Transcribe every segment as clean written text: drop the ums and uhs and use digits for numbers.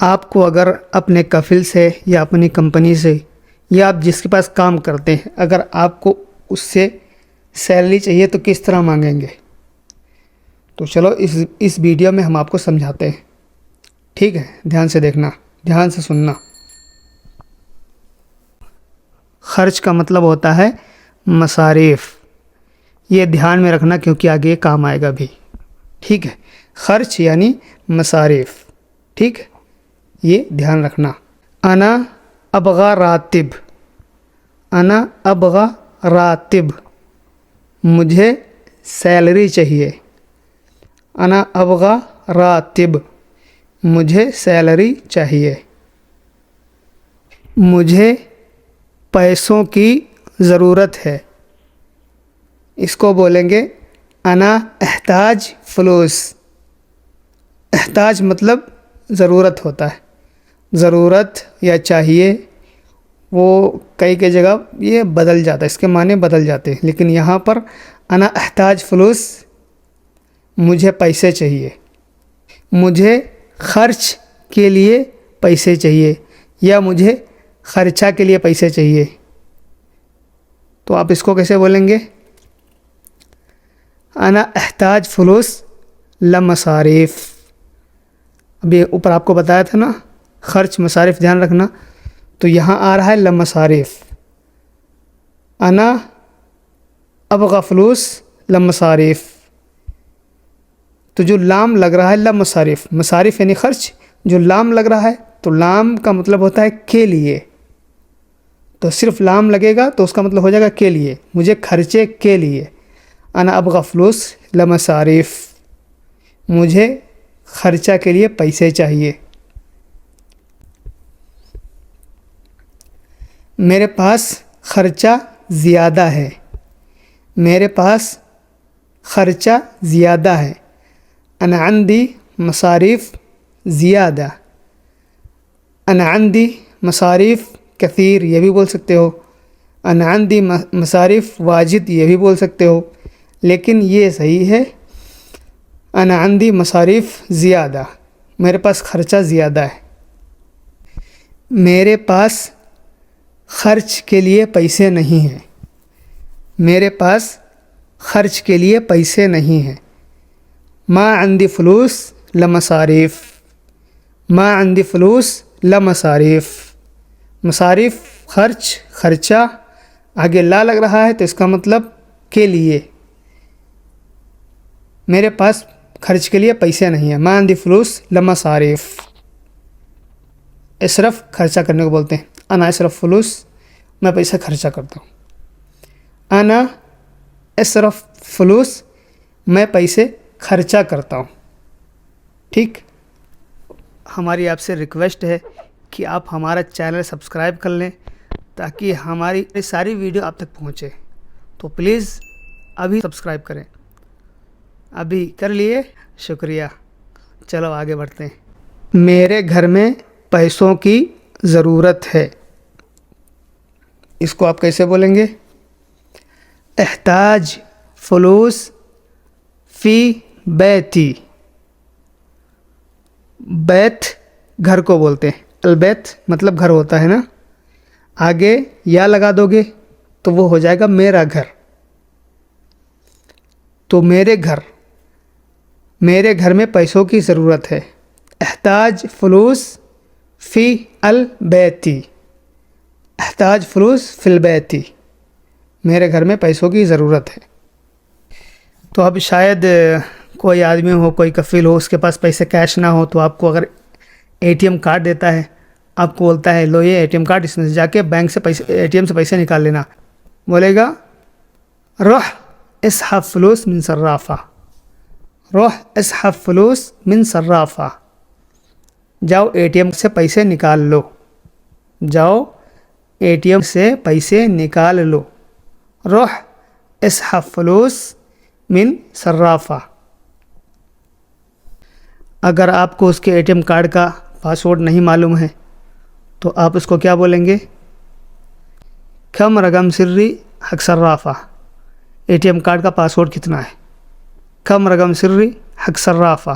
آپ کو اگر اپنے کفیل سے یا اپنی کمپنی سے یا آپ جس کے پاس کام کرتے ہیں اگر آپ کو اس سے سیلری چاہیے تو کس طرح مانگیں گے؟ تو چلو اس ویڈیو میں ہم آپ کو سمجھاتے ہیں، ٹھیک ہے؟ دھیان سے دیکھنا، دھیان سے سننا۔ خرچ کا مطلب ہوتا ہے مصارف، یہ دھیان میں رکھنا کیونکہ آگے یہ کام آئے گا بھی، ٹھیک ہے؟ خرچ یعنی مصارف، ٹھیک ہے؟ یہ دھیان رکھنا۔ انا ابغا راتب، انا ابغا راتب، مجھے سیلری چاہیے۔ انا ابغا راتب، مجھے سیلری چاہیے۔ مجھے پیسوں کی ضرورت ہے، اس کو بولیں گے انا احتاج فلوس۔ احتاج مطلب ضرورت ہوتا ہے، ضرورت یا چاہیے، وہ کئی جگہ یہ بدل جاتا ہے، اس کے معنی بدل جاتے ہیں، لیکن یہاں پر انا احتاج فلوس، مجھے پیسے چاہیے، مجھے خرچ کے لیے پیسے چاہیے یا مجھے خرچہ کے لیے پیسے چاہیے۔ تو آپ اس کو کیسے بولیں گے؟ انا احتاج فلوس لمصارف۔ ابھی اوپر آپ کو بتایا تھا نا، خرچ مصارف دھیان رکھنا، تو یہاں آ رہا ہے لمصارف۔ انا ابغا فلوس لمصارف، تو جو لام لگ رہا ہے لمصارف، مصارف یعنی خرچ، جو لام لگ رہا ہے تو لام کا مطلب ہوتا ہے کے لیے، تو صرف لام لگے گا تو اس کا مطلب ہو جائے گا کے لیے، مجھے خرچے کے لیے۔ انا ابغا فلوس لمصارف، مجھے خرچہ کے لیے پیسے چاہیے۔ میرے پاس خرچہ زیادہ ہے، میرے پاس خرچہ زیادہ ہے۔ انا عندي مصاريف زیادہ، انا عندي مصاريف کثیر، یہ بھی بول سکتے ہو۔ انا عندي مصاريف واجد، یہ بھی بول سکتے ہو، لیکن یہ صحیح ہے انا عندي مصاريف زیادہ، میرے پاس خرچہ زیادہ ہے۔ میرے پاس خرچ کے لیے پیسے نہیں ہیں، میرے پاس خرچ کے لیے پیسے نہیں ہیں۔ ما عندي فلوس لمصاريف، ما عندي فلوس لمصاريف، مصارف خرچ، خرچہ، آگے لا لگ رہا ہے تو اس کا مطلب کے لیے، میرے پاس خرچ کے لیے پیسے نہیں ہیں۔ ما عندي فلوس لمصاريف، اسرف خرچہ کرنے کو بولتے ہیں، انا اسرف فلوس، میں پیسہ خرچہ کرتا ہوں۔ انا اسرف فلوس، میں پیسے خرچہ کرتا ہوں، ٹھیک؟ ہماری آپ سے ریکویسٹ ہے کہ آپ ہمارا چینل سبسکرائب کر لیں تاکہ ہماری ساری ویڈیو آپ تک پہنچے، تو پلیز ابھی سبسکرائب کریں۔ ابھی کر لیے؟ شکریہ۔ چلو آگے بڑھتے ہیں۔ میرے گھر میں پیسوں کی ضرورت ہے، اس کو آپ کیسے بولیں گے؟ احتاج فلوس فی بیتی، بیت گھر کو بولتے ہیں، البیت مطلب گھر ہوتا ہے نا، آگے یا لگا دو گے تو وہ ہو جائے گا میرا گھر، تو میرے گھر، میرے گھر میں پیسوں کی ضرورت ہے۔ احتاج فلوس فی البیتی، احتاج فلوس فی البیتی، میرے گھر میں پیسوں کی ضرورت ہے۔ تو اب شاید کوئی آدمی ہو، کوئی کفیل ہو، اس کے پاس پیسے کیش نہ ہو، تو آپ کو اگر اے ٹی ایم کارڈ دیتا ہے، آپ کو بولتا ہے لو یہ اے ٹی ایم کارڈ، اس میں سے جا کے بینک سے پیسے، اے ٹی ایم سے پیسے نکال لینا، بولے گا روح اسحب فلوس من صرافہ، روح اسحب فلوس من صرافہ، جاؤ اے ٹی ایم سے پیسے نکال لو، جاؤ اے ٹی ایم سے پیسے نکال لو، روح اسحب فلوس من صرافہ۔ اگر آپ کو اس کے اے ٹی ایم کارڈ کا پاسورڈ نہیں معلوم ہے تو آپ اس کو کیا بولیں گے؟ کم رقم سری حق صرافہ، اے ٹی ایم کارڈ کا پاسورڈ کتنا ہے؟ کم رقم سری حق صرافہ،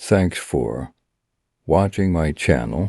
Thanks for watching my channel.